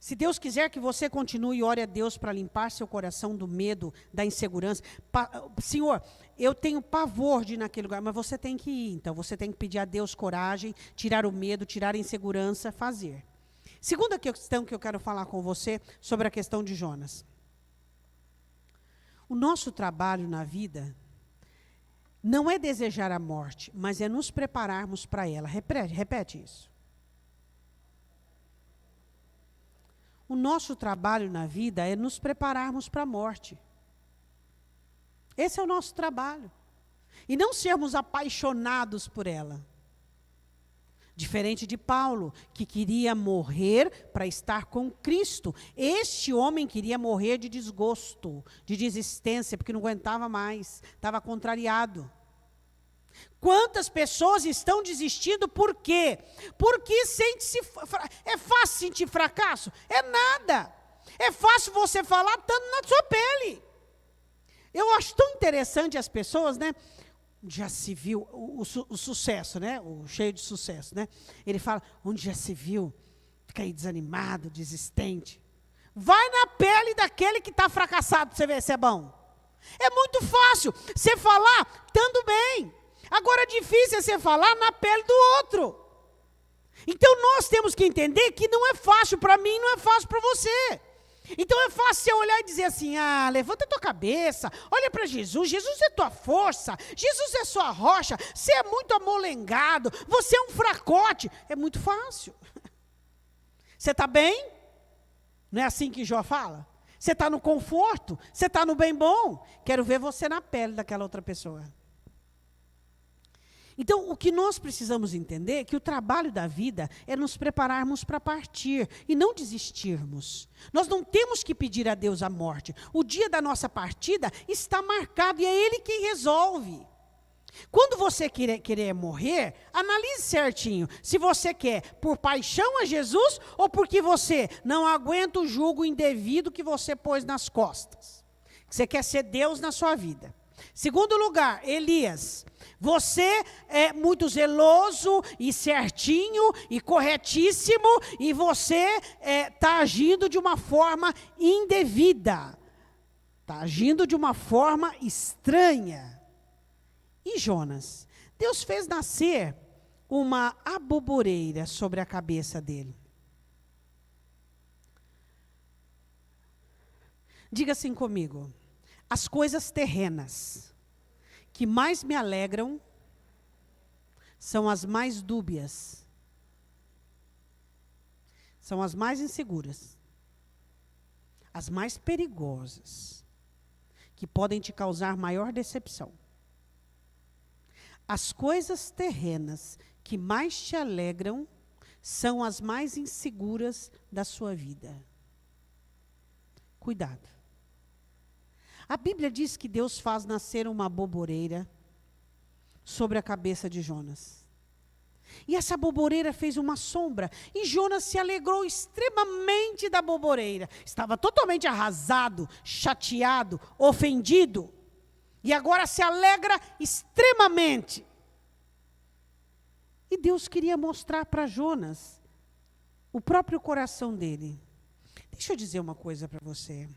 Se Deus quiser que você continue, ore a Deus para limpar seu coração do medo, da insegurança. Senhor, eu tenho pavor de ir naquele lugar, mas você tem que ir. Então, você tem que pedir a Deus coragem, tirar o medo, tirar a insegurança, fazer. Segunda questão que eu quero falar com você sobre a questão de Jonas. O nosso trabalho na vida não é desejar a morte, mas é nos prepararmos para ela. Repete isso. O nosso trabalho na vida é nos prepararmos para a morte. Esse é o nosso trabalho. E não sermos apaixonados por ela. Diferente de Paulo, que queria morrer para estar com Cristo. Este homem queria morrer de desgosto, de desistência, porque não aguentava mais, estava contrariado. Quantas pessoas estão desistindo, por quê? Porque é fácil sentir fracasso? É nada. É fácil você falar estando na sua pele. Eu acho tão interessante as pessoas, né? Já se viu o sucesso, né? O cheio de sucesso, né? Ele fala, onde já se viu, fica aí desanimado, desistente. Vai na pele daquele que está fracassado para você ver se é bom. É muito fácil você falar estando bem. Agora, difícil é você falar na pele do outro. Então, nós temos que entender que não é fácil para mim, não é fácil para você. Então, é fácil você olhar e dizer assim, levanta a tua cabeça, olha para Jesus, Jesus é tua força, Jesus é sua rocha, você é muito amolengado, você é um fracote. É muito fácil. Você está bem? Não é assim que Jó fala? Você está no conforto? Você está no bem bom? Quero ver você na pele daquela outra pessoa. Então, o que nós precisamos entender é que o trabalho da vida é nos prepararmos para partir e não desistirmos. Nós não temos que pedir a Deus a morte. O dia da nossa partida está marcado e é Ele quem resolve. Quando você querer morrer, analise certinho se você quer por paixão a Jesus ou porque você não aguenta o jugo indevido que você pôs nas costas. Você quer ser Deus na sua vida. Segundo lugar, Elias, você é muito zeloso e certinho e corretíssimo e você está agindo de uma forma indevida, está agindo de uma forma estranha. E Jonas? Deus fez nascer uma aboboreira sobre a cabeça dele. Diga assim comigo. As coisas terrenas que mais me alegram são as mais dúbias, são as mais inseguras, as mais perigosas, que podem te causar maior decepção. As coisas terrenas que mais te alegram são as mais inseguras da sua vida. Cuidado. A Bíblia diz que Deus faz nascer uma aboboreira sobre a cabeça de Jonas. E essa aboboreira fez uma sombra. E Jonas se alegrou extremamente da aboboreira. Estava totalmente arrasado, chateado, ofendido. E agora se alegra extremamente. E Deus queria mostrar para Jonas o próprio coração dele. Deixa eu dizer uma coisa para você.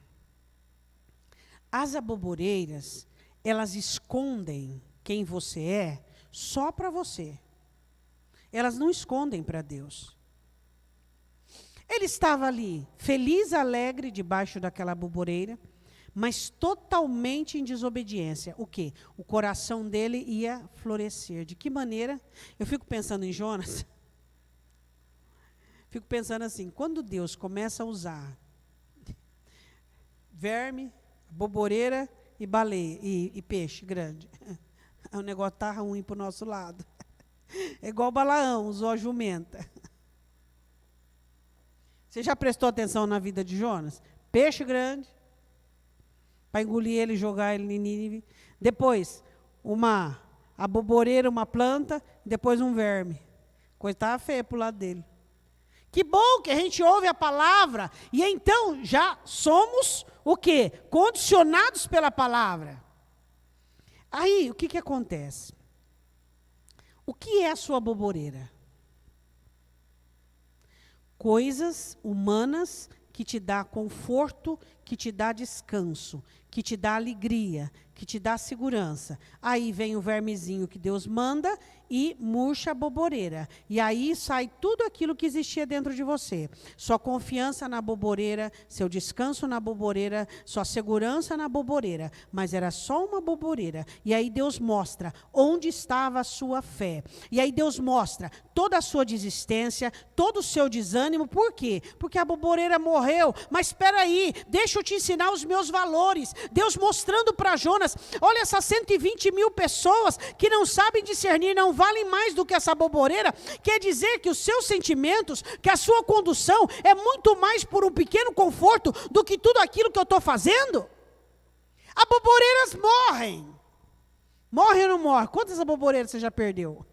As aboboreiras, elas escondem quem você é só para você. Elas não escondem para Deus. Ele estava ali, feliz, alegre, debaixo daquela aboboreira, mas totalmente em desobediência. O quê? O coração dele ia florescer. De que maneira? Eu fico pensando em Jonas. Fico pensando assim, quando Deus começa a usar verme, aboboreira e baleia, e peixe grande, o negócio está ruim para o nosso lado. É igual Balaão, usou a jumenta. Você já prestou atenção na vida de Jonas? Peixe grande, para engolir ele e jogar ele em Nínive. Depois, uma aboboreira, uma planta, depois um verme. Coisa estava feia para o lado dele. Que bom que a gente ouve a palavra, e então já somos o quê? Condicionados pela palavra. Aí, o que acontece? O que é a sua aboboreira? coisas humanas que te dá conforto, que te dá descanso, que te dá alegria, que te dá segurança. Aí vem o vermezinho que Deus manda e murcha a boboreira. E aí sai tudo aquilo que existia dentro de você. Sua confiança na boboreira, seu descanso na boboreira, sua segurança na boboreira. Mas era só uma boboreira. E aí Deus mostra onde estava a sua fé. E aí Deus mostra toda a sua desistência, todo o seu desânimo. Por quê? Porque a boboreira morreu. Mas espera aí, deixa eu te ensinar os meus valores. Deus mostrando para Jonas, olha essas 120 mil pessoas que não sabem discernir, não valem mais do que essa boboreira. Quer dizer que os seus sentimentos, que a sua condução é muito mais por um pequeno conforto do que tudo aquilo que eu estou fazendo? As boboreiras morrem. Morre ou não morre? Quantas boboreiras você já perdeu?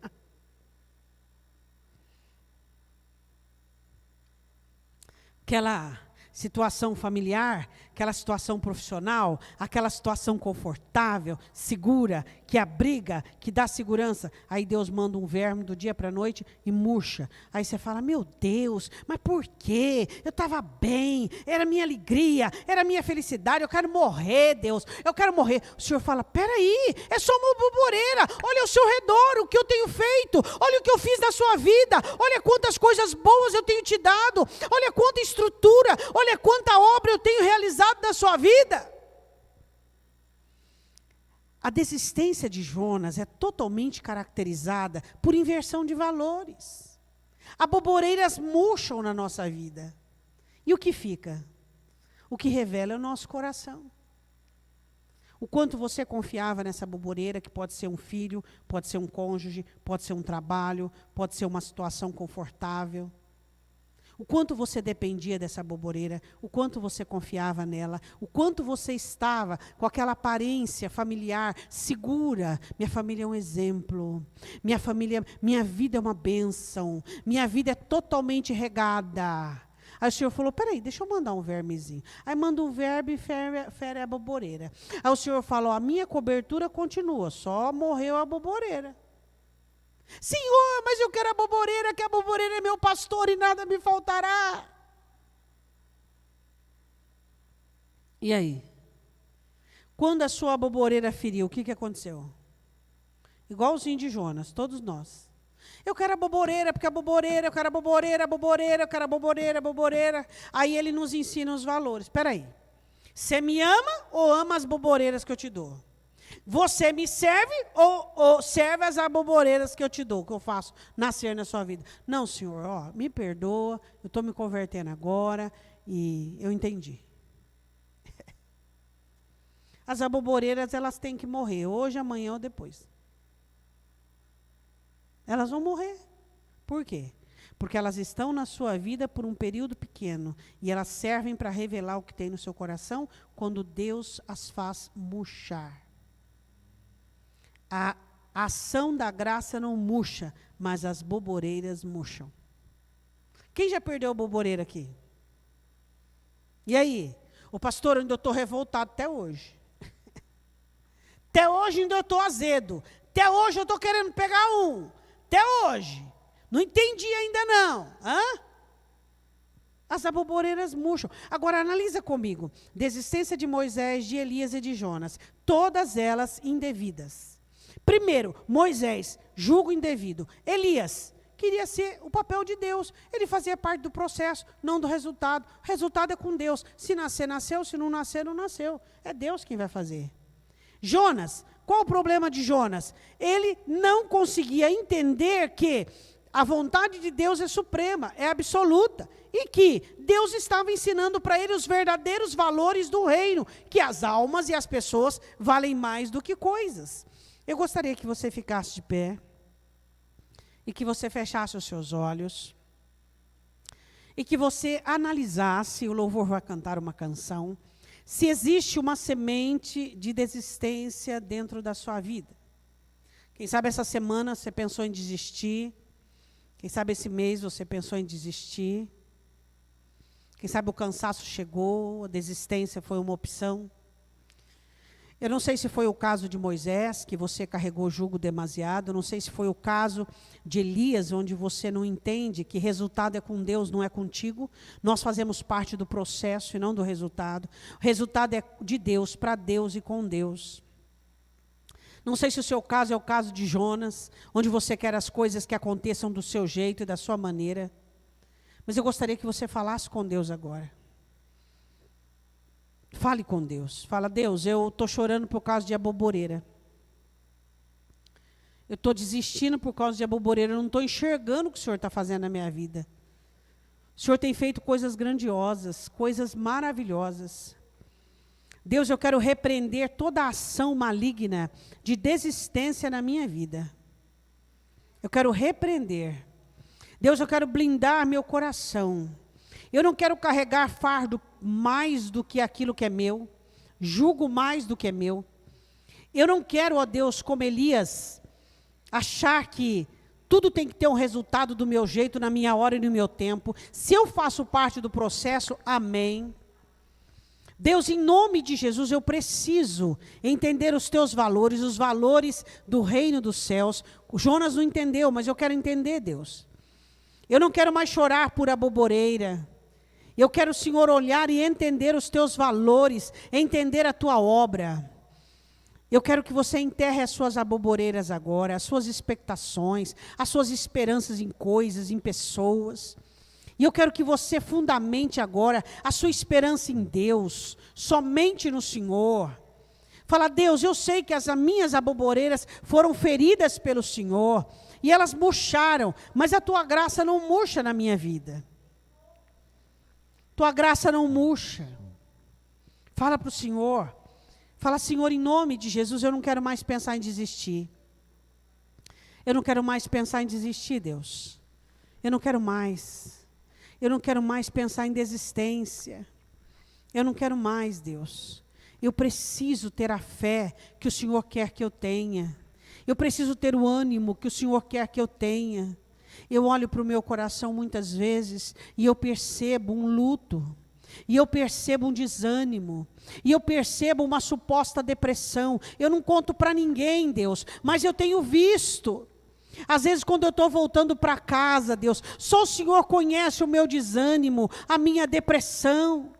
Aquela situação familiar, aquela situação profissional, aquela situação confortável, segura, que abriga, que dá segurança. Aí Deus manda um verme do dia para a noite e murcha. Aí você fala, meu Deus, mas por quê? Eu estava bem, era minha alegria, era minha felicidade, eu quero morrer, Deus, eu quero morrer. O Senhor fala, peraí, é só uma boboreira, olha ao seu redor, o que eu tenho feito, olha o que eu fiz na sua vida, olha quantas coisas boas eu tenho te dado, olha quanta estrutura, olha quanta obra eu tenho realizado na sua vida. A desistência de Jonas é totalmente caracterizada por inversão de valores. As boboreiras murcham na nossa vida. E o que fica? O que revela é o nosso coração. O quanto você confiava nessa boboreira, que pode ser um filho, pode ser um cônjuge, pode ser um trabalho, pode ser uma situação confortável. O quanto você dependia dessa boboreira, o quanto você confiava nela, o quanto você estava com aquela aparência familiar segura. Minha família é um exemplo, minha vida é uma bênção, minha vida é totalmente regada. Aí o Senhor falou, peraí, deixa eu mandar um vermezinho. Aí manda um verme e fere a boboreira. Aí o Senhor falou, a minha cobertura continua, só morreu a boboreira. Senhor, mas eu quero a boboreira, que a boboreira é meu pastor e nada me faltará. E aí? Quando a sua boboreira feriu, o que aconteceu? Igualzinho de Jonas, todos nós. Eu quero a boboreira, porque a boboreira, eu quero a boboreira, eu quero a boboreira, boboreira. Aí ele nos ensina os valores. Espera aí. Você me ama ou ama as boboreiras que eu te dou? Você me serve ou serve as aboboreiras que eu te dou, que eu faço nascer na sua vida? Não, Senhor, ó, me perdoa, eu estou me convertendo agora e eu entendi. As aboboreiras, elas têm que morrer, hoje, amanhã ou depois. Elas vão morrer. Por quê? Porque elas estão na sua vida por um período pequeno e elas servem para revelar o que tem no seu coração quando Deus as faz murchar. A ação da graça não murcha, mas as boboreiras murcham. Quem já perdeu a boboreira aqui? E aí? O pastor, ainda estou revoltado até hoje. Até hoje ainda estou azedo. Até hoje eu estou querendo pegar um. Até hoje. Não entendi ainda não. Hã? As aboboreiras murcham. Agora analisa comigo. Desistência de Moisés, de Elias e de Jonas. Todas elas indevidas. Primeiro, Moisés, julgo indevido. Elias, queria ser o papel de Deus. Ele fazia parte do processo, não do resultado. O resultado é com Deus. Se nascer, nasceu. Se não nascer, não nasceu. É Deus quem vai fazer. Jonas, qual o problema de Jonas? Ele não conseguia entender que a vontade de Deus é suprema, é absoluta. E que Deus estava ensinando para ele os verdadeiros valores do reino. Que as almas e as pessoas valem mais do que coisas. Eu gostaria que você ficasse de pé e que você fechasse os seus olhos e que você analisasse, o louvor vai cantar uma canção, se existe uma semente de desistência dentro da sua vida. Quem sabe essa semana você pensou em desistir, quem sabe esse mês você pensou em desistir, quem sabe o cansaço chegou, a desistência foi uma opção. Eu não sei se foi o caso de Moisés, que você carregou o jugo demasiado. Eu não sei se foi o caso de Elias, onde você não entende que resultado é com Deus, não é contigo. Nós fazemos parte do processo e não do resultado. O resultado é de Deus, para Deus e com Deus. Não sei se o seu caso é o caso de Jonas, onde você quer as coisas que aconteçam do seu jeito e da sua maneira. Mas eu gostaria que você falasse com Deus agora. Fale com Deus. Fala, Deus, eu estou chorando por causa de aboboreira. Eu estou desistindo por causa de aboboreira. Eu não estou enxergando o que o Senhor está fazendo na minha vida. O Senhor tem feito coisas grandiosas, coisas maravilhosas. Deus, eu quero repreender toda a ação maligna de desistência na minha vida. Eu quero repreender. Deus, eu quero blindar meu coração. Eu não quero carregar fardo mais do que aquilo que é meu, jugo mais do que é meu. Eu não quero, ó Deus, como Elias, achar que tudo tem que ter um resultado do meu jeito, na minha hora e no meu tempo. Se eu faço parte do processo, amém. Deus, em nome de Jesus, eu preciso entender os teus valores, os valores do reino dos céus. O Jonas não entendeu, mas eu quero entender, Deus. Eu não quero mais chorar por aboboreira. Eu quero, Senhor, olhar e entender os teus valores, entender a tua obra. Eu quero que você enterre as suas aboboreiras agora, as suas expectações, as suas esperanças em coisas, em pessoas. E eu quero que você fundamente agora a sua esperança em Deus, somente no Senhor. Fala, Deus, eu sei que as minhas aboboreiras foram feridas pelo Senhor, e elas murcharam, mas a tua graça não murcha na minha vida. Tua graça não murcha. Fala para o Senhor. Fala, Senhor, em nome de Jesus, eu não quero mais pensar em desistir. Eu não quero mais pensar em desistir, Deus. Eu não quero mais. Eu não quero mais pensar em desistência. Eu não quero mais, Deus. Eu preciso ter a fé que o Senhor quer que eu tenha. Eu preciso ter o ânimo que o Senhor quer que eu tenha. Eu olho para o meu coração muitas vezes e eu percebo um luto. E eu percebo um desânimo. E eu percebo uma suposta depressão. Eu não conto para ninguém, Deus, mas eu tenho visto. Às vezes quando eu estou voltando para casa, Deus, só o Senhor conhece o meu desânimo, a minha depressão.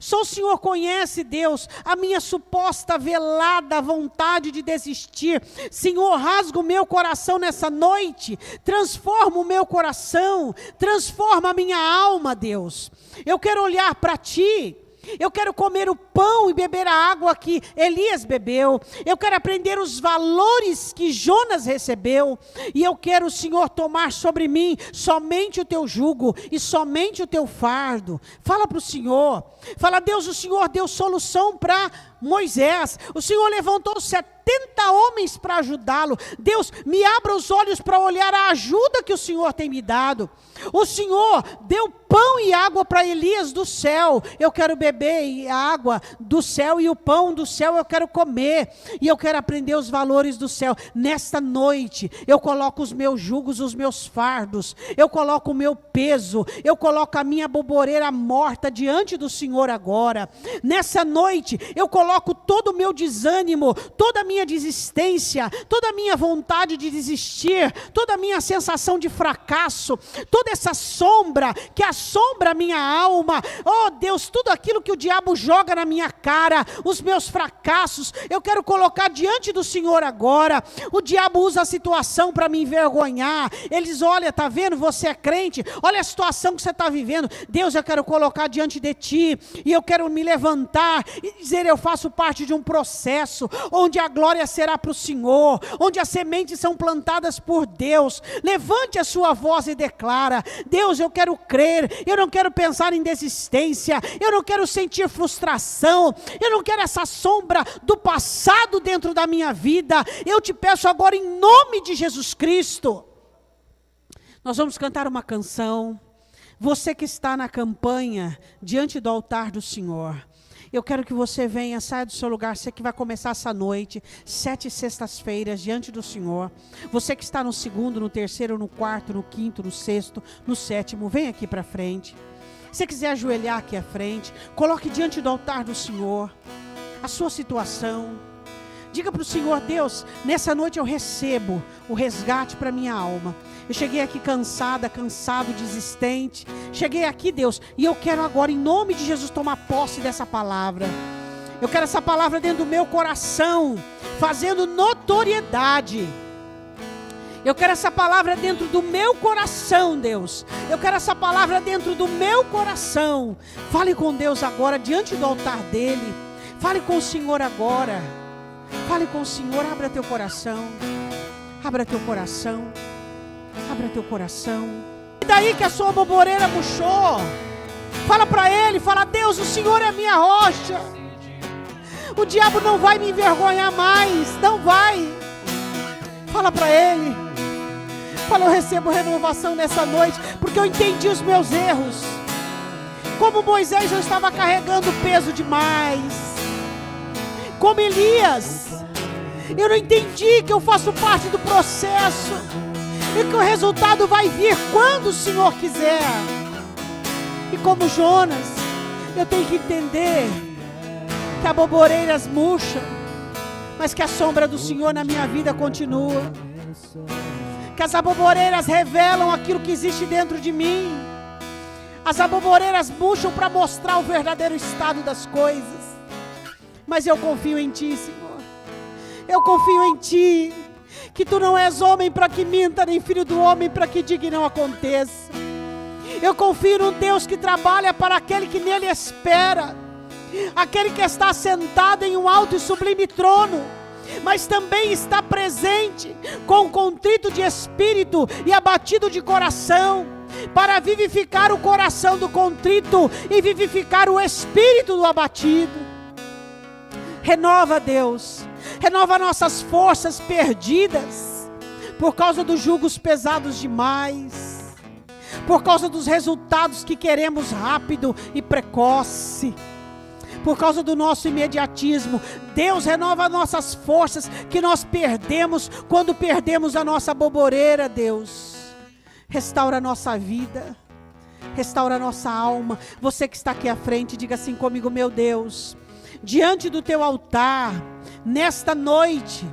Só o Senhor conhece, Deus, a minha suposta velada vontade de desistir. Senhor, rasga o meu coração nessa noite, transforma o meu coração, transforma a minha alma, Deus. Eu quero olhar para Ti. Eu quero comer o pão e beber a água que Elias bebeu. Eu quero aprender os valores que Jonas recebeu. E eu quero, Senhor, tomar sobre mim somente o Teu jugo e somente o Teu fardo. Fala para o Senhor. Fala, Deus, o Senhor deu solução para Moisés. O Senhor levantou 70 homens para ajudá-lo. Deus, me abra os olhos para olhar a ajuda que o Senhor tem me dado. O Senhor deu pão e água para Elias do céu. Eu quero beber a água do céu e o pão do céu eu quero comer. E eu quero aprender os valores do céu. Nesta noite, eu coloco os meus jugos, os meus fardos. Eu coloco o meu peso. Eu coloco a minha boboreira morta diante do Senhor agora. Nessa noite, eu coloco todo o meu desânimo, toda a minha desistência, toda a minha vontade de desistir, toda a minha sensação de fracasso, toda essa sombra que assombra a minha alma. Oh Deus, tudo aquilo que o diabo joga na minha cara, os meus fracassos, eu quero colocar diante do Senhor agora. O diabo usa a situação para me envergonhar. Ele diz, olha, está vendo, você é crente, olha a situação que você está vivendo. Deus, eu quero colocar diante de Ti, e eu quero me levantar e dizer, eu faço parte de um processo, onde a glória será para o Senhor, onde as sementes são plantadas por Deus. Levante a sua voz e declara, Deus, eu quero crer, eu não quero pensar em desistência, eu não quero sentir frustração, eu não quero essa sombra do passado dentro da minha vida. Eu te peço agora em nome de Jesus Cristo. Nós vamos cantar uma canção. Você que está na campanha, diante do altar do Senhor, eu quero que você venha, saia do seu lugar, você que vai começar essa noite, 7 sextas-feiras, diante do Senhor. Você que está no segundo, no terceiro, no quarto, no quinto, no sexto, no sétimo, vem aqui para frente. Se você quiser ajoelhar aqui à frente, coloque diante do altar do Senhor a sua situação. Diga para o Senhor: Deus, nessa noite eu recebo o resgate para minha alma. Eu cheguei aqui cansada, cansado, desistente. Cheguei aqui, Deus, e eu quero agora, em nome de Jesus, tomar posse dessa palavra. Eu quero essa palavra dentro do meu coração, fazendo notoriedade. Eu quero essa palavra dentro do meu coração, Deus. Eu quero essa palavra dentro do meu coração. Fale com Deus agora, diante do altar dele. Fale com o Senhor agora. Fale com o Senhor, abra teu coração. Abra teu coração. Abra teu coração. E daí que a sua boboreira murchou? Fala para ele, fala: Deus, o Senhor é a minha rocha. O diabo não vai me envergonhar mais, não vai. Fala para ele. Fala: eu recebo renovação nessa noite, porque eu entendi os meus erros. Como Moisés, eu estava carregando peso demais. Como Elias, eu não entendi que eu faço parte do processo e que o resultado vai vir quando o Senhor quiser. E como Jonas, eu tenho que entender que as boboreiras murcham, mas que a sombra do Senhor na minha vida continua. Que as aboboreiras revelam aquilo que existe dentro de mim. As aboboreiras murcham para mostrar o verdadeiro estado das coisas. Mas eu confio em Ti, Senhor. Eu confio em Ti, que Tu não és homem para que minta, nem filho do homem para que diga e não aconteça. Eu confio num Deus que trabalha para aquele que nele espera, aquele que está sentado em um alto e sublime trono, mas também está presente com contrito de espírito e abatido de coração, para vivificar o coração do contrito e vivificar o espírito do abatido. Renova, Deus, renova nossas forças perdidas, por causa dos jugos pesados demais, por causa dos resultados que queremos rápido e precoce, por causa do nosso imediatismo. Deus, renova nossas forças que nós perdemos quando perdemos a nossa boboreira, Deus. Restaura a nossa vida, restaura a nossa alma. Você que está aqui à frente, diga assim comigo: meu Deus, diante do teu altar, nesta noite,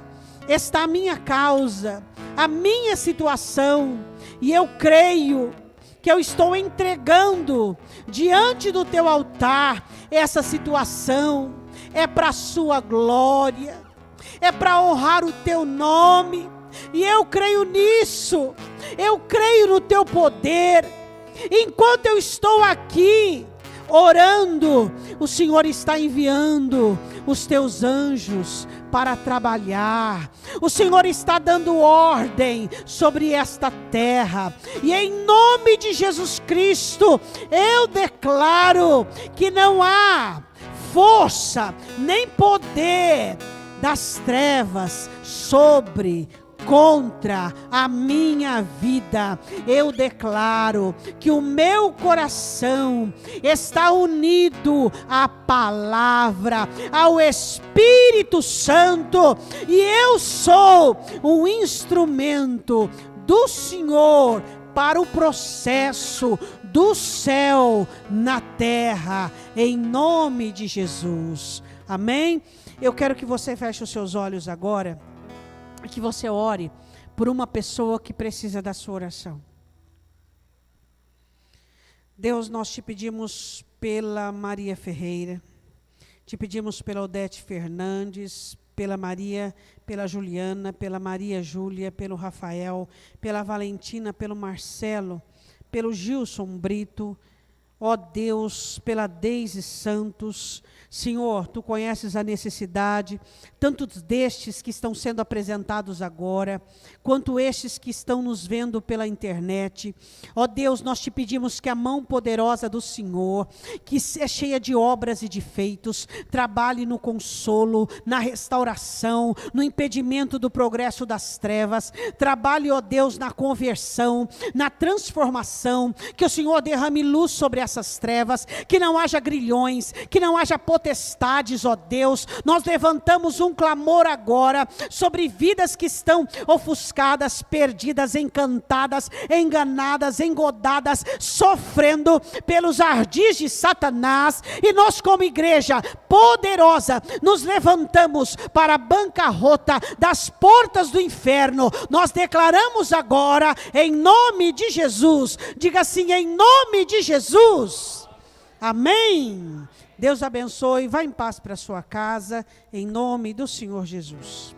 está a minha causa, a minha situação, e eu creio que eu estou entregando diante do teu altar essa situação. É para a sua glória, é para honrar o teu nome, e eu creio nisso, eu creio no teu poder. Enquanto eu estou aqui orando, o Senhor está enviando os teus anjos para trabalhar. O Senhor está dando ordem sobre esta terra, e em nome de Jesus Cristo, eu declaro que não há força nem poder das trevas contra a minha vida. Eu declaro que o meu coração está unido à palavra, ao Espírito Santo, e eu sou um instrumento do Senhor para o processo do céu na terra, em nome de Jesus. Amém? Eu quero que você feche os seus olhos agora, que você ore por uma pessoa que precisa da sua oração. Deus, nós te pedimos pela Maria Ferreira, te pedimos pela Odete Fernandes, pela Maria, pela Juliana, pela Maria Júlia, pelo Rafael, pela Valentina, pelo Marcelo, pelo Gilson Brito, ó Deus, pela Deise Santos. Senhor, Tu conheces a necessidade, tanto destes que estão sendo apresentados agora, quanto estes que estão nos vendo pela internet. Ó Deus, nós te pedimos que a mão poderosa do Senhor, que é cheia de obras e de feitos, trabalhe no consolo, na restauração, no impedimento do progresso das trevas. Trabalhe, ó Deus, na conversão, na transformação, que o Senhor derrame luz sobre as dessas trevas, que não haja grilhões, que não haja potestades, ó Deus. Nós levantamos um clamor agora sobre vidas que estão ofuscadas, perdidas, encantadas, enganadas, engodadas, sofrendo pelos ardis de Satanás, e nós como igreja poderosa, nos levantamos para a bancarrota das portas do inferno. Nós declaramos agora, em nome de Jesus, diga assim, em nome de Jesus, amém. Deus abençoe, vá em paz para sua casa, em nome do Senhor Jesus.